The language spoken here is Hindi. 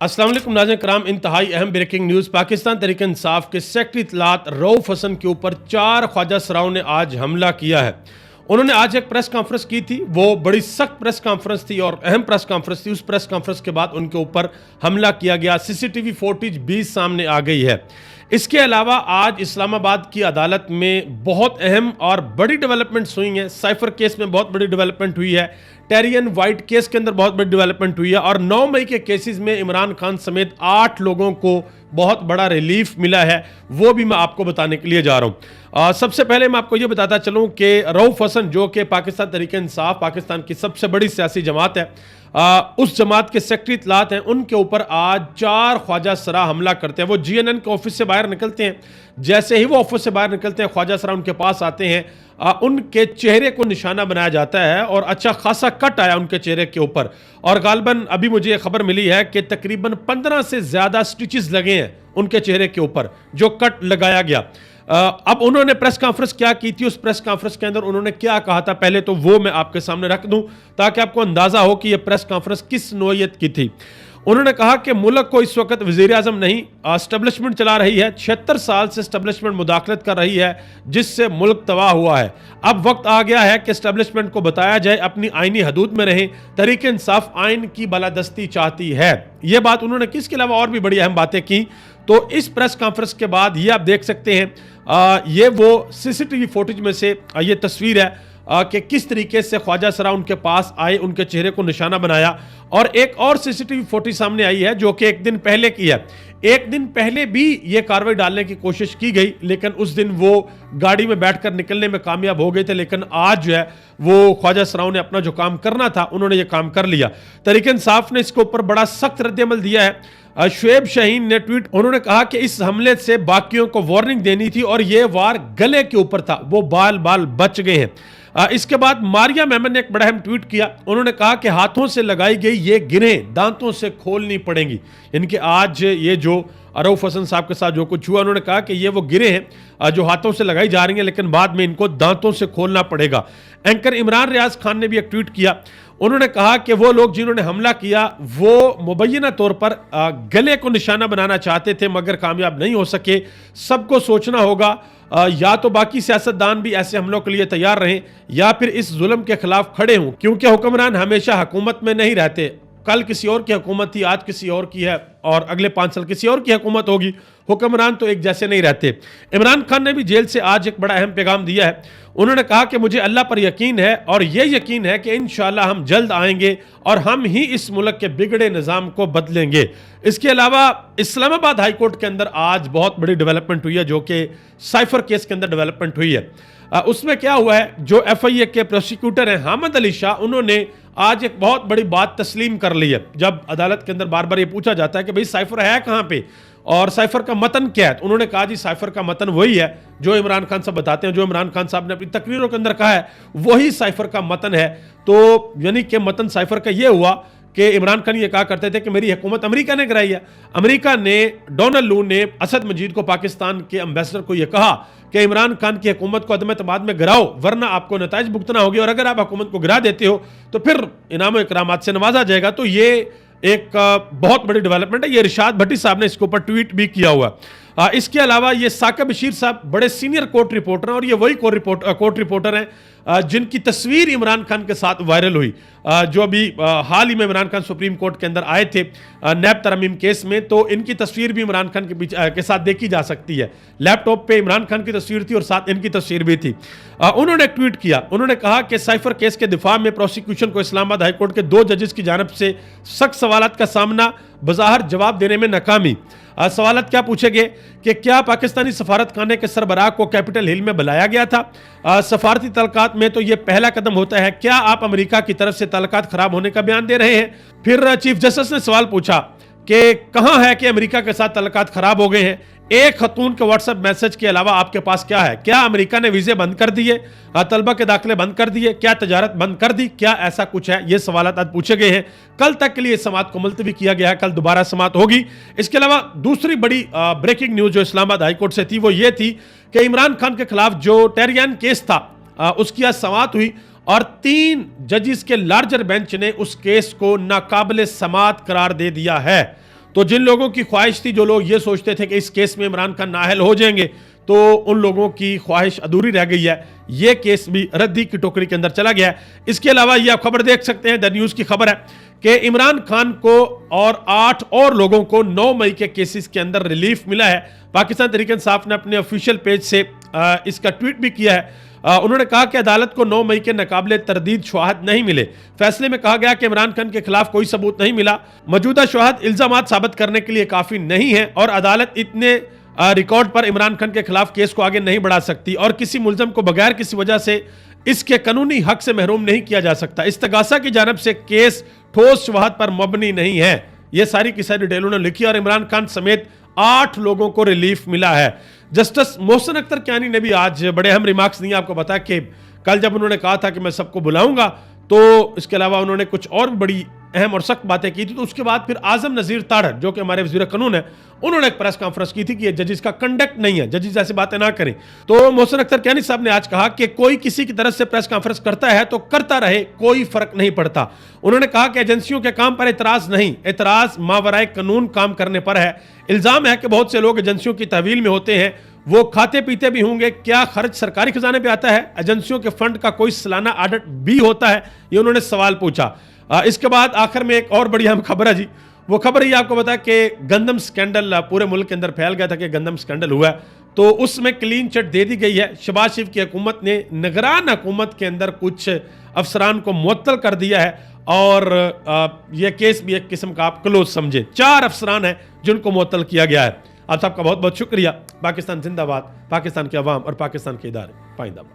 अस्सलाम वालेकुम नाज़रीन कराम, इंतहाई अहम ब्रेकिंग न्यूज़। पाकिस्तान तहरीक इंसाफ के सेक्रेटरी इत्तलात रऊफ हसन के ऊपर 4 ख्वाजा सराओं ने आज हमला किया है। उन्होंने आज एक प्रेस कॉन्फ्रेंस की थी, वो बड़ी सख्त प्रेस कॉन्फ्रेंस थी और अहम प्रेस कॉन्फ्रेंस थी। उस प्रेस कॉन्फ्रेंस के बाद उनके ऊपर हमला किया गया। सीसीटीवी फुटेज भी सामने आ गई है। इसके अलावा आज इस्लामाबाद की अदालत में बहुत अहम और बड़ी डेवलपमेंट्स हुई हैं। साइफर केस में बहुत बड़ी डेवलपमेंट हुई है। टेरियन वाइट केस के अंदर बहुत बड़ी डेवलपमेंट हुई है और 9 मई के केसेस में इमरान खान समेत 8 लोगों को बहुत बड़ा रिलीफ मिला है। वो भी मैं आपको बताने के लिए जा रहा हूँ। सबसे पहले मैं आपको ये बताता चलूँ कि रऊफ हसन जो कि पाकिस्तान तहरीक इंसाफ पाकिस्तान की सबसे बड़ी सियासी जमात है, उस जमात के सेक्रेटरी इत्तलात हैं, उनके ऊपर आज 4 ख्वाजा सरा हमला करते हैं। वो GNN के ऑफिस से बाहर निकलते हैं। जैसे ही वो ऑफिस से बाहर निकलते हैं, ख्वाजा सरा उनके पास आते हैं। उनके चेहरे को निशाना बनाया जाता है और अच्छा खासा कट आया उनके चेहरे के ऊपर। और गालबन अभी मुझे ये खबर मिली है कि तकरीबन 15 से ज़्यादा स्टिचेस लगे हैं उनके चेहरे के ऊपर, जो कट लगाया गया। अब उन्होंने प्रेस कॉन्फ्रेंस क्या की थी, उस प्रेस कॉन्फ्रेंस के अंदर उन्होंने क्या कहा था, पहले तो वो मैं आपके सामने रख दूं ताकि आपको अंदाजा हो कि यह प्रेस कॉन्फ्रेंस किस नौयत की थी। उन्होंने कहा कि मुल्क को इस वक्त वज़ीर आज़म नहीं, एस्टेब्लिशमेंट चला रही है। 76 साल से एस्टेब्लिशमेंट मुदाखलत कर रही है, जिससे मुल्क तबाह हुआ है। अब वक्त आ गया है कि एस्टेब्लिशमेंट को बताया जाए अपनी आईनी हदूद में रहें। तहरीक इंसाफ आइन की बालादस्ती चाहती है। यह बात उन्होंने किसके अलावा और भी बड़ी अहम बातें की। तो इस प्रेस कॉन्फ्रेंस के बाद ये आप देख सकते हैं, ये वो सीसीटीवी फुटेज में से ये तस्वीर है कि किस तरीके से ख्वाजा सरा उनके पास आए, उनके चेहरे को निशाना बनाया। और एक और सीसीटीवी फुटेज सामने आई है जो कि एक दिन पहले की है। एक दिन पहले भी ये कार्रवाई डालने की कोशिश की गई, लेकिन उस दिन वो गाड़ी में बैठकर निकलने में कामयाब हो गए थे। लेकिन आज जो है वो ख्वाजा सराओं ने अपना जो काम करना था, उन्होंने ये काम कर लिया। तहरीक इंसाफ ने इसके ऊपर बड़ा सख्त रद्द-ए-अमल दिया है। शुएब शाहीन ने ट्वीट, उन्होंने कहा कि इस हमले से बाकियों को वार्निंग देनी थी और यह वार गले के ऊपर था, वो बाल बाल बच गए हैं। इसके बाद मारिया मेमन ने एक बड़ा अहम ट्वीट किया। उन्होंने कहा कि हाथों से लगाई गई ये गिरें दांतों से खोलनी पड़ेंगी। इनके आज ये जो रऊफ हसन साहब के साथ जो कुछ हुआ, उन्होंने कहा कि ये वो गिरें हैं जो हाथों से लगाई जा रही हैं, लेकिन बाद में इनको दांतों से खोलना पड़ेगा। एंकर इमरान रियाज खान ने भी एक ट्वीट किया। उन्होंने कहा कि वो लोग जिन्होंने हमला किया वो मुबैना तौर पर गले को निशाना बनाना चाहते थे, मगर कामयाब नहीं हो सके। सबको सोचना होगा, या तो बाकी सियासतदान भी ऐसे हमलों के लिए तैयार रहें या फिर इस जुल्म के खिलाफ खड़े हों, क्योंकि हुक्मरान हमेशा हुकूमत में नहीं रहते। कल किसी और की हुकूमत थी, आज किसी और की है और अगले 5 साल किसी और की हुकूमत होगी। हुक्मरान तो एक जैसे नहीं रहते। इमरान खान ने भी जेल से आज एक बड़ा अहम पैगाम दिया है। उन्होंने कहा कि मुझे अल्लाह पर यकीन है और यह यकीन है कि इंशाअल्लाह हम जल्द आएंगे और हम ही इस मुल्क के बिगड़े निज़ाम को बदलेंगे। इसके अलावा इस्लामाबाद हाई कोर्ट के अंदर आज बहुत बड़ी डेवलपमेंट हुई है, जो कि साइफर केस के अंदर डेवलपमेंट हुई है। उसमें क्या हुआ है, जो FIA के प्रोसिक्यूटर हैं हामिद अली शाह, उन्होंने आज एक बहुत बड़ी बात तस्लीम कर ली है। जब अदालत के अंदर बार बार ये पूछा जाता है कि भाई साइफर है कहाँ पे और साइफर का मतन क्या है, तो उन्होंने कहा जी साइफर का मतन वही है जो इमरान खान साहब बताते हैं, जो इमरान खान साहब ने अपनी तकरीरों के अंदर कहा है, वही साइफर का मतन है। तो यानी कि मतन साइफर का ये हुआ कि इमरान खान ये कहा करते थे कि मेरी हुकूमत अमेरिका ने कराई है। अमेरिका ने, डोनाल्ड लू ने असद मजीद को, पाकिस्तान के एम्बेसडर को, यह कहा कि इमरान खान की हुकूमत को अदम एतमाद में गिराओ, वरना आपको नताइज भुगतना होगी और अगर आप हुकूमत को गिरा देते हो तो फिर इनाम इकरामात से नवाजा जाएगा। तो ये एक बहुत बड़ी डेवलपमेंट है। ये इरशाद भट्टी साहब ने इसके ऊपर ट्वीट भी किया हुआ। इसके अलावा ये साकिब बशीर साहब बड़े सीनियर कोर्ट रिपोर्टर हैं और ये वही कोर्ट रिपोर्टर हैं जिनकी तस्वीर इमरान खान के साथ वायरल हुई, जो अभी हाल ही में इमरान खान सुप्रीम कोर्ट के अंदर आए थे नैब तरमीम केस में। तो इनकी तस्वीर भी इमरान खान के साथ देखी जा सकती है। लैपटॉप पे इमरान खान की तस्वीर थी और साथ इनकी तस्वीर भी थी। उन्होंने एक ट्वीट किया। उन्होंने कहा कि साइफर केस के दिफा में प्रोसिक्यूशन को इस्लामाबाद हाई कोर्ट के 2 जजेस की जानिब से सख्त सवालात का सामना, बज़ाहिर जवाब देने में नाकामी। सवालत क्या पूछे गए कि क्या पाकिस्तानी सफारत खाने के सरबराह को कैपिटल हिल में बुलाया गया था। सफारती तल्कात में तो यह पहला कदम होता है, क्या आप अमेरिका की तरफ से तल्कात खराब होने का बयान दे रहे हैं। फिर चीफ जस्टिस ने सवाल पूछा कि कहां है कि अमेरिका के साथ तल्कात खराब हो गए हैं। एक खतून के व्हाट्सएप मैसेज के अलावा आपके पास क्या है। क्या अमेरिका ने वीजे बंद कर दिए, तलबा के दाखिले बंद कर दिए, क्या तजारत बंद कर दी, क्या ऐसा कुछ है। ये सवाल आज पूछे गए हैं। कल तक के लिए समात को मुलतवी किया गया है, कल दोबारा समात होगी। इसके अलावा दूसरी बड़ी ब्रेकिंग न्यूज जो इस्लामाबाद हाईकोर्ट से थी वो ये थी कि इमरान खान के खिलाफ जो टेरियन केस था उसकी आज समात हुई और 3 जजेस के लार्जर बेंच ने उस केस को नाकाबिले समात करार दे दिया है। तो जिन लोगों की ख्वाहिश थी, जो लोग ये सोचते थे कि इस केस में इमरान खान नाअहल हो जाएंगे, तो उन लोगों की ख्वाहिश अधूरी रह गई है। ये केस भी रद्दी की टोकरी के अंदर चला गया है। इसके अलावा ये आप खबर देख सकते हैं, द न्यूज़ की खबर है कि इमरान खान को और 8 और लोगों को 9 मई के केसेस के अंदर रिलीफ मिला है। पाकिस्तान तहरीक इंसाफ ने अपने ऑफिशियल पेज से इसका ट्वीट भी किया है। उन्होंने कहा कि अदालत को 9 मई के नाकाबिले तरदीद शवाहद नहीं मिले। फैसले में कहा गया कि इमरान खान के खिलाफ कोई सबूत नहीं मिला। मौजूदा शवाहद इल्जामात साबित करने के लिए काफ़ी नहीं है और अदालत इतने रिकॉर्ड पर इमरान खान के खिलाफ केस को आगे नहीं बढ़ा सकती और किसी मुलजम को बगैर किसी वजह से इसके कानूनी हक से महरूम नहीं किया जा सकता। इस्तगासा की जानब से केस ठोस शवाहद पर मबनी नहीं है। ये सारी की सारी डिटेल उन्होंने लिखी और इमरान खान समेत 8 लोगों को रिलीफ मिला है। जस्टिस मोहसिन अख्तर कियानी ने भी आज बड़े अहम रिमार्क्स दिए। आपको पता है कि कल जब उन्होंने कहा था कि मैं सबको बुलाऊंगा, तो इसके अलावा उन्होंने कुछ और भी बड़ी अहम और सख्त बातें की थी। तो उसके बाद फिर आजम नज़ीर ताड़र, जो कि हमारे वज़ीर कानून है, उन्होंने एक प्रेस कॉन्फ्रेंस की थी कि ये जजेस का कंडक्ट नहीं है, जजेस ऐसी बातें ना करें। तो मोहसिन अख्तर कियानी साहब ने आज कहा कि कोई किसी की तरफ से प्रेस कॉन्फ्रेंस करता है तो करता रहे, कोई फर्क नहीं पड़ता। उन्होंने कहा कि एजेंसियों के काम पर एतराज नहीं, एतराज मावराए कानून काम करने पर है। इल्ज़ाम है कि बहुत से लोग एजेंसियों की तहवील में होते हैं, वो खाते पीते भी होंगे, क्या खर्च सरकारी खजाने पे आता है? एजेंसियों के फंड का कोई सालाना ऑडिट भी होता है? ये उन्होंने सवाल पूछा। इसके बाद आखिर में एक और बड़ी अहम खबर है जी। वो खबर ये आपको बता कि गंदम स्कैंडल पूरे मुल्क के अंदर फैल गया था कि गंदम स्कैंडल हुआ है, तो उसमें क्लीन चिट दे दी गई है। शहबाज शरीफ की हुकूमत ने निगरान हुकूमत के अंदर कुछ अफसरान को मुअत्तल कर दिया है और यह केस भी एक किस्म का आप क्लोज समझे। 4 अफसरान हैं जिनको मुअत्तल किया गया है। आप सबका बहुत बहुत शुक्रिया। पाकिस्तान जिंदाबाद, पाकिस्तान के अवाम और पाकिस्तान के इदारे पाइंदाबाद।